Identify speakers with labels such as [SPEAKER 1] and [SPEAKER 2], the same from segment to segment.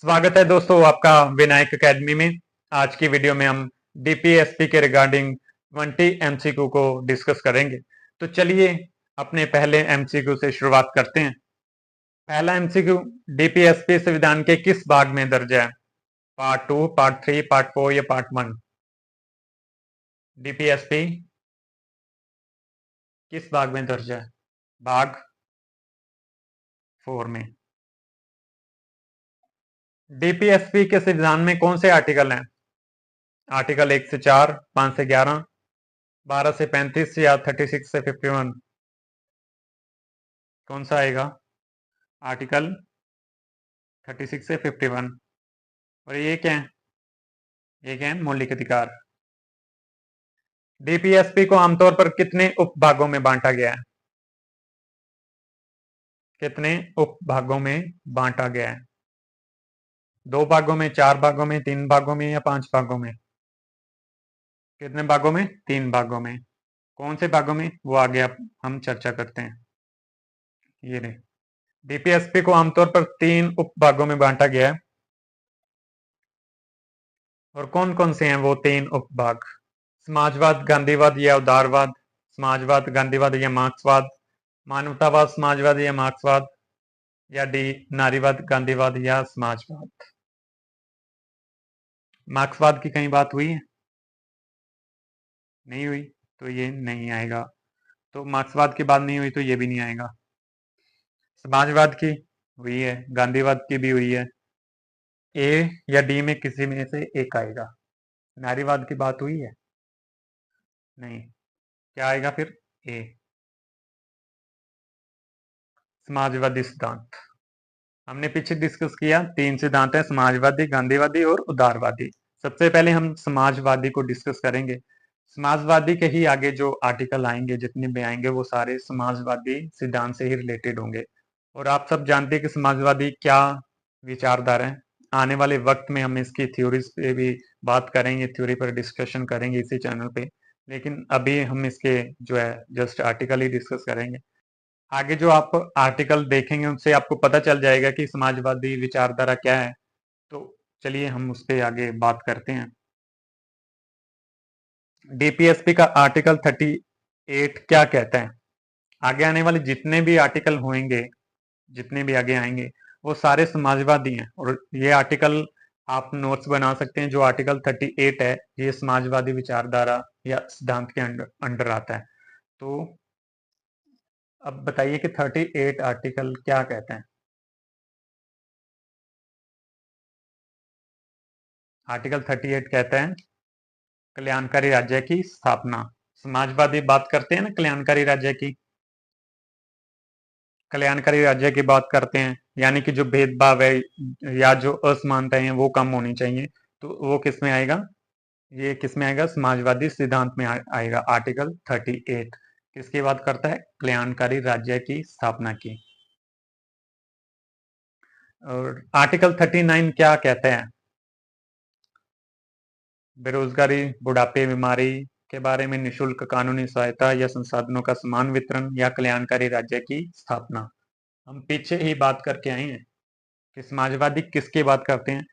[SPEAKER 1] स्वागत है दोस्तों आपका विनायक एकेडमी में। आज की वीडियो में हम डीपीएसपी के रिगार्डिंग 20 एमसीक्यू को डिस्कस करेंगे। तो चलिए अपने पहले एमसीक्यू से शुरुआत करते हैं। पहला एमसीक्यू, डीपीएसपी संविधान के किस भाग में दर्ज है? पार्ट 2, पार्ट 3, पार्ट 4 या पार्ट 1? डीपीएसपी किस भाग में दर्ज है? भाग 4 में। डीपीएसपी के संविधान में कौन से आर्टिकल हैं? आर्टिकल 1 से 4, 5 से 11, 12 से 35 या 36 से 51? कौन सा आएगा? आर्टिकल 36 से 51। और ये क्या है? ये क्या है? मौलिक अधिकार। डीपीएसपी को आमतौर पर कितने उपभागों में बांटा गया है? कितने उपभागों में बांटा गया है? 2 भागों में, 4 भागों में, 3 भागों में या 5 भागों में? कितने भागों में? 3 भागों में। कौन से भागों में, वो आगे अब हम चर्चा करते हैं। ये रहे, डीपीएसपी को आमतौर पर 3 उपभागों में बांटा गया है। और कौन कौन से हैं वो 3 उपभाग? समाजवाद, गांधीवाद या उदारवाद? समाजवाद, गांधीवाद या मार्क्सवाद? मानवतावाद, समाजवाद या मार्क्सवाद? या डी, नारीवाद, गांधीवाद या समाजवाद? मार्क्सवाद की कहीं बात हुई है? नहीं हुई, तो ये नहीं आएगा। तो मार्क्सवाद की बात नहीं हुई तो ये भी नहीं आएगा। समाजवाद की हुई है, गांधीवाद की भी हुई है। ए या डी में किसी में से एक आएगा। नारीवाद की बात हुई है? नहीं। क्या आएगा फिर? ए, समाजवादी सिद्धांत। हमने पीछे डिस्कस किया 3 सिद्धांत है, समाजवादी, गांधीवादी और उदारवादी। सबसे पहले हम समाजवादी को डिस्कस करेंगे। समाजवादी के ही आगे जो आर्टिकल आएंगे, जितने भी आएंगे, वो सारे समाजवादी सिद्धांत से ही रिलेटेड होंगे। और आप सब जानते हैं कि समाजवादी क्या विचारधारा है। आने वाले वक्त में हम इसकी थ्योरीज पे भी बात करेंगे, थ्योरी पर डिस्कशन करेंगे इसी चैनल पे। लेकिन अभी हम इसके जो है जस्ट आर्टिकल ही डिस्कस करेंगे। आगे जो आप आर्टिकल देखेंगे उनसे आपको पता चल जाएगा कि समाजवादी विचारधारा क्या है। तो चलिए हम उस पर आगे बात करते हैं। डीपीएसपी का आर्टिकल 38 क्या कहता है? आगे आने वाले जितने भी आर्टिकल होंगे, जितने भी आगे आएंगे, वो सारे समाजवादी हैं। और ये आर्टिकल आप नोट्स बना सकते हैं। जो आर्टिकल 38 है, ये समाजवादी विचारधारा या सिद्धांत के अंडर आता है। तो अब बताइए कि 38 आर्टिकल क्या कहते हैं? आर्टिकल 38 कहता है कल्याणकारी राज्य की स्थापना। समाजवादी बात करते हैं ना कल्याणकारी राज्य की, कल्याणकारी राज्य की बात करते हैं, यानी कि जो भेदभाव है या जो असमानताएं हैं वो कम होनी चाहिए। तो वो किस में आएगा? ये किस में आएगा? समाजवादी सिद्धांत में आएगा। आर्टिकल 38 किसकी बात करता है? कल्याणकारी राज्य की स्थापना की। और आर्टिकल 39 क्या कहते हैं? बेरोजगारी, बुढ़ापे, बीमारी के बारे में निशुल्क कानूनी सहायता या संसाधनों का समान वितरण या कल्याणकारी राज्य की स्थापना। हम पीछे ही बात करके आए हैं कि समाजवादी किसकी बात करते हैं।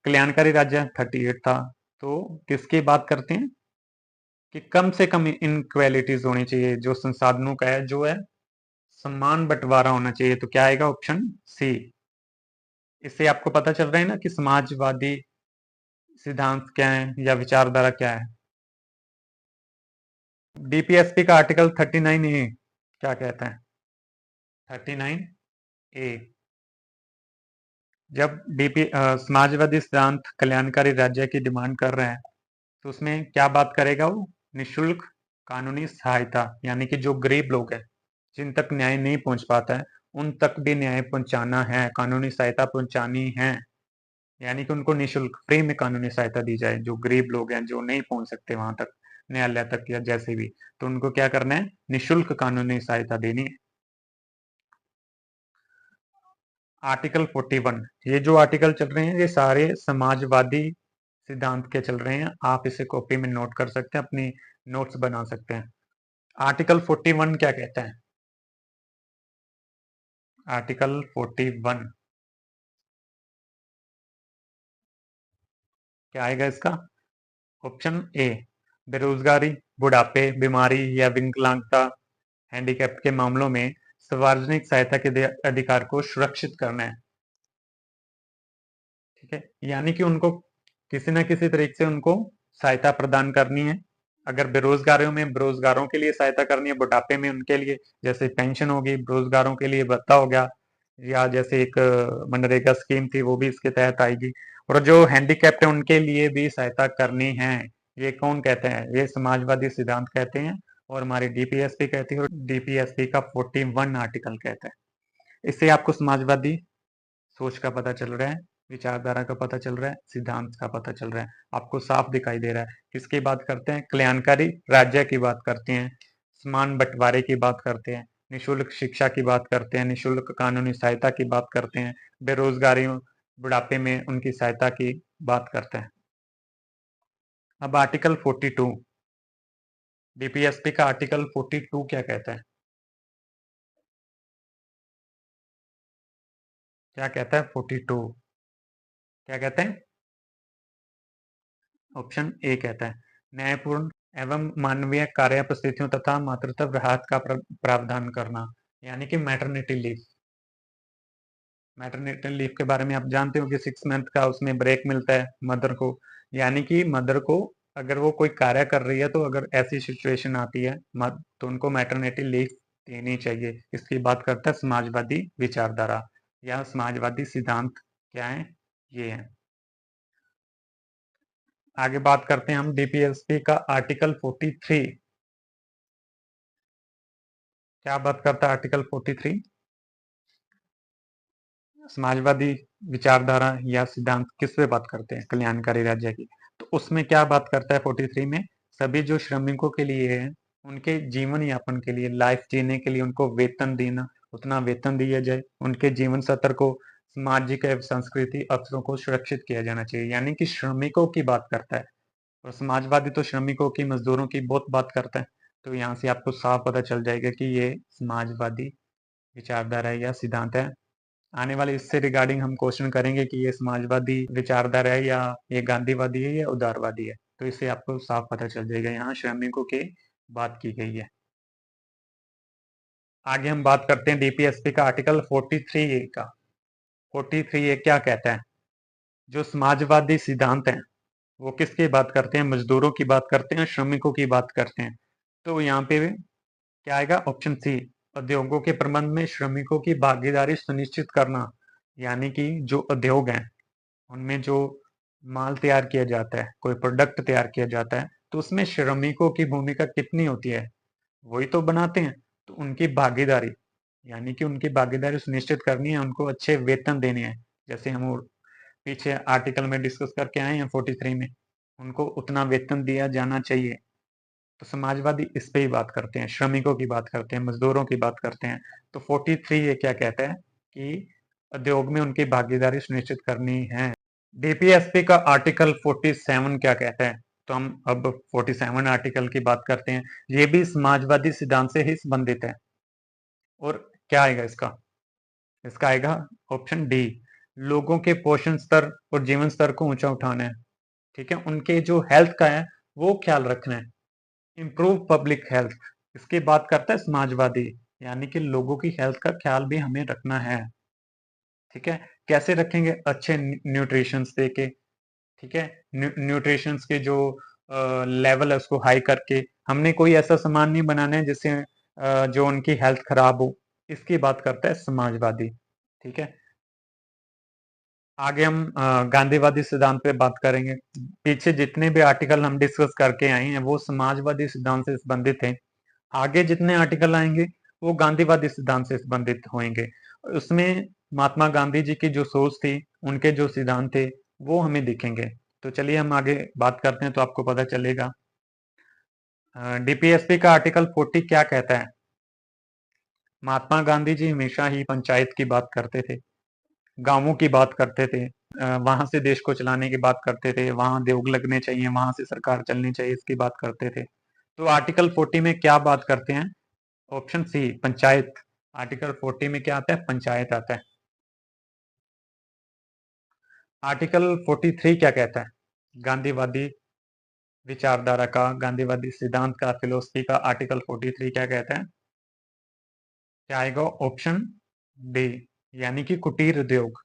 [SPEAKER 1] कल्याणकारी राज्य 38 था, तो किसकी बात करते हैं कि कम से कम इनक्वेलिटीज होनी चाहिए, जो संसाधनों का है जो है समान बंटवारा होना चाहिए। तो क्या आएगा? Option C. इससे आपको पता चल रहा है ना कि समाजवादी सिद्धांत क्या है या विचारधारा क्या है। डीपीएसपी का आर्टिकल 39 ए क्या कहता है? 39 ए, जब समाजवादी सिद्धांत कल्याणकारी राज्य की डिमांड कर रहे हैं तो उसमें क्या बात करेगा वो? निशुल्क कानूनी सहायता, यानी कि जो गरीब लोग हैं, जिन तक न्याय नहीं पहुंच पाता है, उन तक भी न्याय पहुंचाना है, कानूनी सहायता पहुंचानी है। यानी कि उनको निशुल्क फ्री में कानूनी सहायता दी जाए। जो गरीब लोग हैं, जो नहीं पहुंच सकते वहां तक, न्यायालय तक या जैसे भी, तो उनको क्या करना है? निशुल्क कानूनी सहायता देनी है। आर्टिकल 41, ये जो आर्टिकल चल रहे हैं ये सारे समाजवादी सिद्धांत के चल रहे हैं। आप इसे कॉपी में नोट कर सकते हैं, अपनी नोट्स बना सकते हैं। आर्टिकल 41 क्या कहता है? आर्टिकल 41 क्या आएगा इसका? ऑप्शन ए, बेरोजगारी, बुढ़ापे, बीमारी या विकलांगता, हैंडीकैप के मामलों में सार्वजनिक सहायता के अधिकार को सुरक्षित करना है। ठीक है, यानी कि उनको किसी ना किसी तरीके से उनको सहायता प्रदान करनी है। अगर बेरोजगारों में बेरोजगारों के लिए सहायता करनी है, बुढ़ापे में उनके लिए जैसे पेंशन होगी, बेरोजगारों के लिए भत्ता हो गया, या जैसे एक मनरेगा स्कीम थी वो भी इसके तहत आएगी। और जो हैंडीकैप्ड है उनके लिए भी सहायता करनी है। ये कौन कहते हैं? ये समाजवादी सिद्धांत कहते हैं और हमारी डीपीएसपी कहती है, और डीपीएसपी का 41 आर्टिकल कहता है। इससे आपको समाजवादी सोच का पता चल रहा है, विचारधारा का पता चल रहा है, सिद्धांत का पता चल रहा है, आपको साफ दिखाई दे रहा है। किसकी बात करते हैं? कल्याणकारी राज्य की बात करते हैं, समान बंटवारे की बात करते हैं, निशुल्क शिक्षा की बात करते हैं, निशुल्क कानूनी सहायता की बात करते हैं, बेरोजगारी बुढ़ापे में उनकी सहायता की बात करते हैं। अब आर्टिकल 42, डीपीएसपी का आर्टिकल 42 क्या कहता है? क्या कहता है 42? क्या कहते हैं? ऑप्शन ए कहता है, न्यायपूर्ण एवं मानवीय कार्य परिस्थितियों तथा मातृत्व राहत का प्रावधान करना, यानी कि मैटरनिटी लीव। मैटरनिटी लीव के बारे में आप जानते हो कि 6 मंथ का उसमें ब्रेक मिलता है मदर को, यानी कि मदर को अगर वो कोई कार्य कर रही है तो अगर ऐसी सिचुएशन आती है तो उनको मैटरनिटी लीव देनी चाहिए। इसकी बात करता है समाजवादी विचारधारा या समाजवादी सिद्धांत। क्या है? ये है। आगे बात करते हैं हम डीपीएसपी का आर्टिकल 43। क्या बात करता है आर्टिकल 43? समाजवादी विचारधारा या सिद्धांत किस पे बात करते हैं? कल्याणकारी राज्य की। तो उसमें क्या बात करता है 43 में? सभी जो श्रमिकों के लिए है, उनके जीवन यापन के लिए, लाइफ जीने के लिए उनको वेतन देना, उतना वेतन दिया जाए, उनके जीवन स्तर को, सामाजिक एवं सांस्कृतिक अवसरों को सुरक्षित किया जाना चाहिए, यानी कि श्रमिकों की बात करता है। और समाजवादी तो श्रमिकों की, मजदूरों की बहुत बात करता है। तो यहाँ से आपको साफ पता चल जाएगा कि ये समाजवादी विचारधारा है या सिद्धांत है। आने वाले इससे रिगार्डिंग हम क्वेश्चन करेंगे कि ये समाजवादी विचारधारा है या ये गांधीवादी है या उदारवादी है। तो इससे आपको साफ पता चल जाएगा, यहाँ श्रमिकों की बात की गई है। आगे हम बात करते हैं डीपीएसपी का आर्टिकल 43A का। 43A क्या कहता है? जो समाजवादी सिद्धांत है वो किसकी बात करते हैं? मजदूरों की बात करते हैं, श्रमिकों की बात करते हैं। तो यहाँ पे क्या आएगा? ऑप्शन सी, उद्योगों के प्रबंध में श्रमिकों की भागीदारी सुनिश्चित करना, यानी कि जो उद्योग हैं उनमें जो माल तैयार किया जाता है, कोई प्रोडक्ट तैयार किया जाता है, तो उसमें श्रमिकों की भूमिका कितनी होती है? वही तो बनाते हैं। तो उनकी भागीदारी, यानी कि उनकी भागीदारी सुनिश्चित करनी है, उनको अच्छे वेतन देने हैं। जैसे हम पीछे आर्टिकल में डिस्कस करके आए हैं 43 में, उनको उतना वेतन दिया जाना चाहिए। तो समाजवादी इस पे ही बात करते हैं, श्रमिकों की बात करते हैं, मजदूरों की बात करते हैं। तो 43 ये क्या कहता है कि उद्योग में उनकी भागीदारी सुनिश्चित करनी है। डीपीएसपी का आर्टिकल 47 क्या कहता है? तो हम अब 47 आर्टिकल की बात करते हैं। ये भी समाजवादी सिद्धांत से ही संबंधित है। और क्या आएगा इसका? इसका आएगा ऑप्शन डी, लोगों के पोषण स्तर और जीवन स्तर को ऊंचा उठाना है। ठीक है, उनके जो हेल्थ का है वो ख्याल रखना है। इम्प्रूव पब्लिक हेल्थ, इसकी बात करता है समाजवादी, यानी कि लोगों की हेल्थ का ख्याल भी हमें रखना है। ठीक है, कैसे रखेंगे? अच्छे न्यूट्रिशंस दे के। ठीक है, न्यूट्रिशंस के जो लेवल है उसको हाई करके। हमने कोई ऐसा सामान नहीं बनाना है जिससे जो उनकी हेल्थ खराब हो। इसकी बात करता है समाजवादी। ठीक है, आगे हम गांधीवादी सिद्धांत पे बात करेंगे। पीछे जितने भी आर्टिकल हम डिस्कस करके आए हैं वो समाजवादी सिद्धांत से संबंधित हैं। आगे जितने आर्टिकल आएंगे वो गांधीवादी सिद्धांत से संबंधित होंगे। उसमें महात्मा गांधी जी की जो सोच थी, उनके जो सिद्धांत थे वो हमें दिखेंगे। तो चलिए हम आगे बात करते हैं तो आपको पता चलेगा। डीपीएसपी का आर्टिकल 40 क्या कहता है? महात्मा गांधी जी हमेशा ही पंचायत की बात करते थे, गांवों की बात करते थे, वहां से देश को चलाने की बात करते थे, वहां उद्योग लगने चाहिए, वहां से सरकार चलनी चाहिए, इसकी बात करते थे। तो आर्टिकल 40 में क्या बात करते हैं? Option C, panchayat. आर्टिकल 40 में क्या आता है? पंचायत आता है। आर्टिकल 43 क्या कहता है? गांधीवादी विचारधारा का, गांधीवादी सिद्धांत का, फिलोसफी का आर्टिकल 43 क्या कहते हैं? क्या आएगा? ऑप्शन डी, यानी कि कुटीर उद्योग।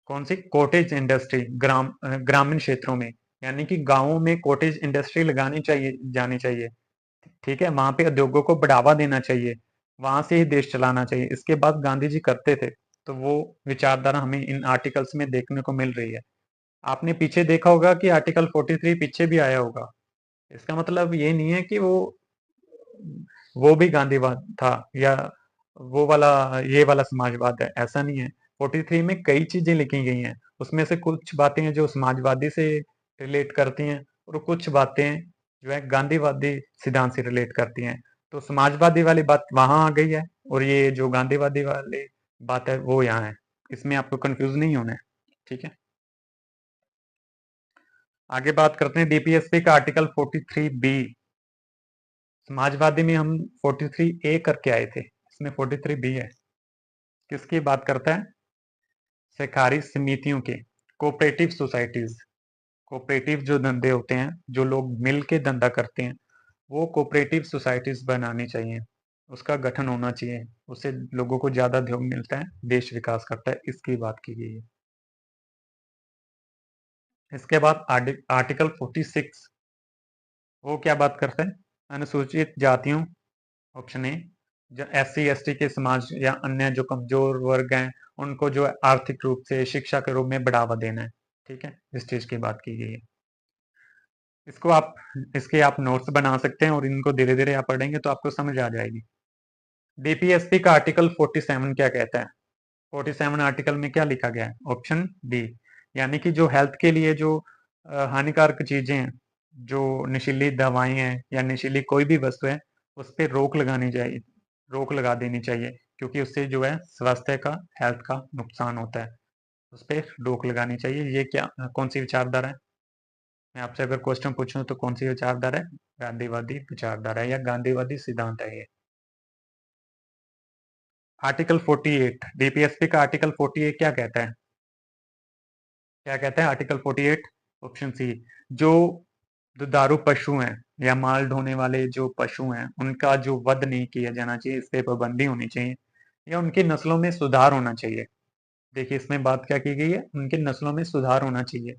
[SPEAKER 1] कौन सी? कॉटेज इंडस्ट्री, ग्रामीण क्षेत्रों में, यानी कि गांवों में कॉटेज इंडस्ट्री लगानी चाहिए, जानी चाहिए। ठीक है, वहां पे उद्योगों को बढ़ावा देना चाहिए, वहां से ही देश चलाना चाहिए। इसके बाद गांधी जी करते थे, तो वो विचारधारा हमें इन आर्टिकल्स में देखने को मिल रही है। आपने पीछे देखा होगा कि आर्टिकल 43 पीछे भी आया होगा। इसका मतलब ये नहीं है कि वो भी गांधीवाद था, या वो वाला, ये वाला समाजवाद है, ऐसा नहीं है। 43 में कई चीजें लिखी गई हैं, उसमें से कुछ बातें हैं जो समाजवादी से रिलेट करती हैं, और कुछ बातें जो है गांधीवादी सिद्धांत से रिलेट करती हैं। तो समाजवादी वाली बात वहां आ गई है, और ये जो गांधीवादी वाली बात है वो यहाँ है। इसमें आपको कंफ्यूज नहीं होना है। ठीक है, आगे बात करते हैं डीपीएसपी का आर्टिकल 43 बी। समाजवादी में हम 43 ए करके आए थे, इसमें 43 बी है। किसकी बात करता है? सहकारी समितियों के, कोऑपरेटिव सोसाइटीज। कोऑपरेटिव जो धंधे होते हैं, जो लोग मिल के धंधा करते हैं, वो कोऑपरेटिव सोसाइटीज बनानी चाहिए, उसका गठन होना चाहिए। उससे लोगों को ज्यादा उद्योग मिलता है, देश विकास करता है, इसकी बात की गई है। इसके बाद आर्टिकल 46, वो क्या बात करता है? अनुसूचित जातियों, ऑप्शन ए, जो SC ST के समाज या अन्य जो कमजोर वर्ग हैं, उनको जो है आर्थिक रूप से, शिक्षा के रूप में बढ़ावा देना है। ठीक है, इस चीज की बात की गई है। इसको आप, इसके आप नोट्स बना सकते हैं, और इनको धीरे धीरे आप पढ़ेंगे तो आपको समझ आ जाएगी। डीपीएसपी का आर्टिकल 47 क्या कहता है? 47 आर्टिकल में क्या लिखा गया है? ऑप्शन डी, यानी कि जो हेल्थ के लिए जो हानिकारक चीजें हैं, जो नशीली दवाएं हैं या नशीली कोई भी वस्तु है, उस पर रोक लगानी चाहिए, रोक लगा देनी चाहिए, क्योंकि उससे जो है स्वास्थ्य का, हेल्थ का नुकसान होता है। उस पर रोक लगानी चाहिए। ये क्या, कौन सी विचारधारा है? मैं आपसे अगर क्वेश्चन पूछूं तो कौन सी विचारधारा है? गांधीवादी विचारधारा है, या गांधीवादी सिद्धांत है ये। आर्टिकल 48, डीपीएसपी का आर्टिकल 48 क्या कहता है? क्या कहता है आर्टिकल 48? ऑप्शन सी, जो दुधारू पशु हैं या माल ढोने वाले जो पशु हैं, उनका जो वध नहीं किया जाना चाहिए, इस पे पाबंदी होनी चाहिए, या उनकी नस्लों में सुधार होना चाहिए। देखिए, इसमें बात क्या की गई है? उनकी नस्लों में सुधार होना चाहिए।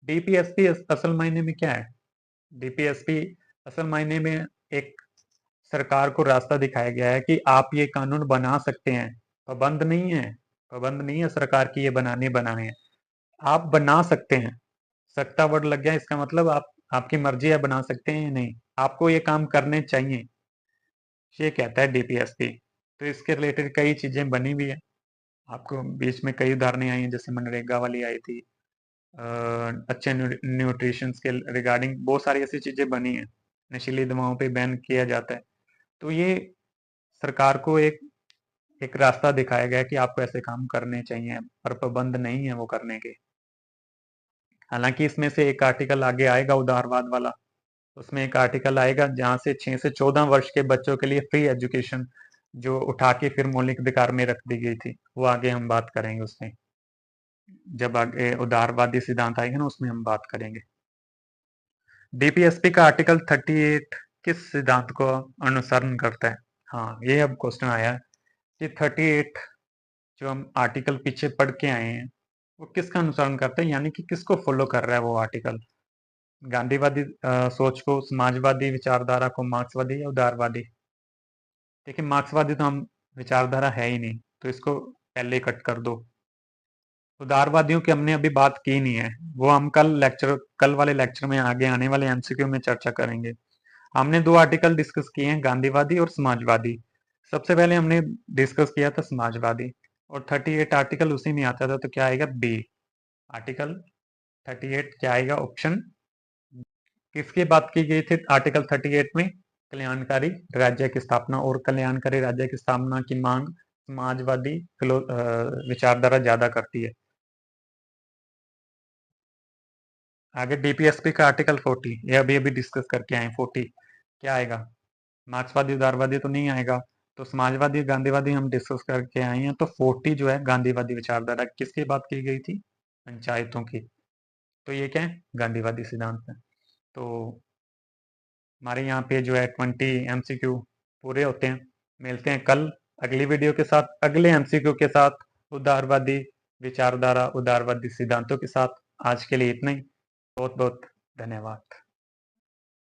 [SPEAKER 1] डीपीएसपी असल मायने में क्या है? डीपीएसपी असल मायने में एक सरकार को रास्ता दिखाया गया है कि आप ये कानून बना सकते हैं, पाबंद नहीं है, पाबंद नहीं है सरकार की ये बनाने हैं, आप बना सकते हैं। सत्ता वर्ड लग गया, इसका मतलब आप, आपकी मर्जी है बना सकते हैं या नहीं, आपको ये काम करने चाहिए, ये कहता है डीपीएसपी। तो इसके रिलेटेड कई चीजें बनी हुई है, आपको बीच में कई उदाहरणें आई हैं, जैसे मनरेगा वाली आई थी, अच्छे न्यूट्रिशन के रिगार्डिंग बहुत सारी ऐसी चीजें बनी हैं। नशीली दवाओं पे बैन किया जाता है। तो ये सरकार को एक एक रास्ता दिखाया गया है कि आपको ऐसे काम करने चाहिए, पर पाबंद नहीं है वो करने के। हालांकि इसमें से एक आर्टिकल आगे आएगा उदारवाद वाला, उसमें एक आर्टिकल आएगा जहां से 6 से 14 वर्ष के बच्चों के लिए फ्री एजुकेशन जो उठा के फिर मौलिक अधिकार में रख दी गई थी, वो आगे हम बात करेंगे उसमें। जब आगे उदारवादी सिद्धांत आएगा ना, उसमें हम बात करेंगे। डीपीएसपी का आर्टिकल 38 किस सिद्धांत को अनुसरण करता है? हाँ, ये अब क्वेश्चन आया है कि 38 जो हम आर्टिकल पीछे पढ़ के आए हैं, वो किसका अनुसरण करते हैं, यानी कि किसको फॉलो कर रहा है वो आर्टिकल? गांधीवादी सोच को, समाजवादी विचारधारा को, मार्क्सवादी या उदारवादी? देखिए, मार्क्सवादी तो हम विचारधारा है ही नहीं, तो इसको पहले कट कर दो। उदारवादियों की हमने अभी बात की नहीं है, वो हम कल वाले लेक्चर में, आगे आने वाले एमसीक्यू में चर्चा करेंगे। हमने दो आर्टिकल डिस्कस किए हैं, गांधीवादी और समाजवादी। सबसे पहले हमने डिस्कस किया था समाजवादी, और 38 आर्टिकल उसी में आता था, तो क्या आएगा? बी। आर्टिकल 38 क्या आएगा? ऑप्शन। किसकी बात की गई थी आर्टिकल 38 में? कल्याणकारी राज्य की स्थापना, और कल्याणकारी राज्य की स्थापना की मांग समाजवादी विचारधारा ज्यादा करती है। आगे डीपीएसपी का आर्टिकल 40, ये अभी अभी डिस्कस करके आए। 40 क्या आएगा? मार्क्सवादी उदारवादी तो नहीं आएगा, तो समाजवादी गांधीवादी हम डिस्कस करके आए हैं। तो 40 जो है गांधीवादी विचारधारा, किसकी बात की गई थी? पंचायतों की। तो ये क्या है, गांधीवादी सिद्धांत है। तो हमारे यहाँ पे जो है 20 MCQ पूरे होते हैं। मिलते हैं कल अगली वीडियो के साथ, अगले MCQ के साथ, उदारवादी विचारधारा, उदारवादी सिद्धांतों के साथ। आज के लिए इतना ही। बहुत बहुत धन्यवाद।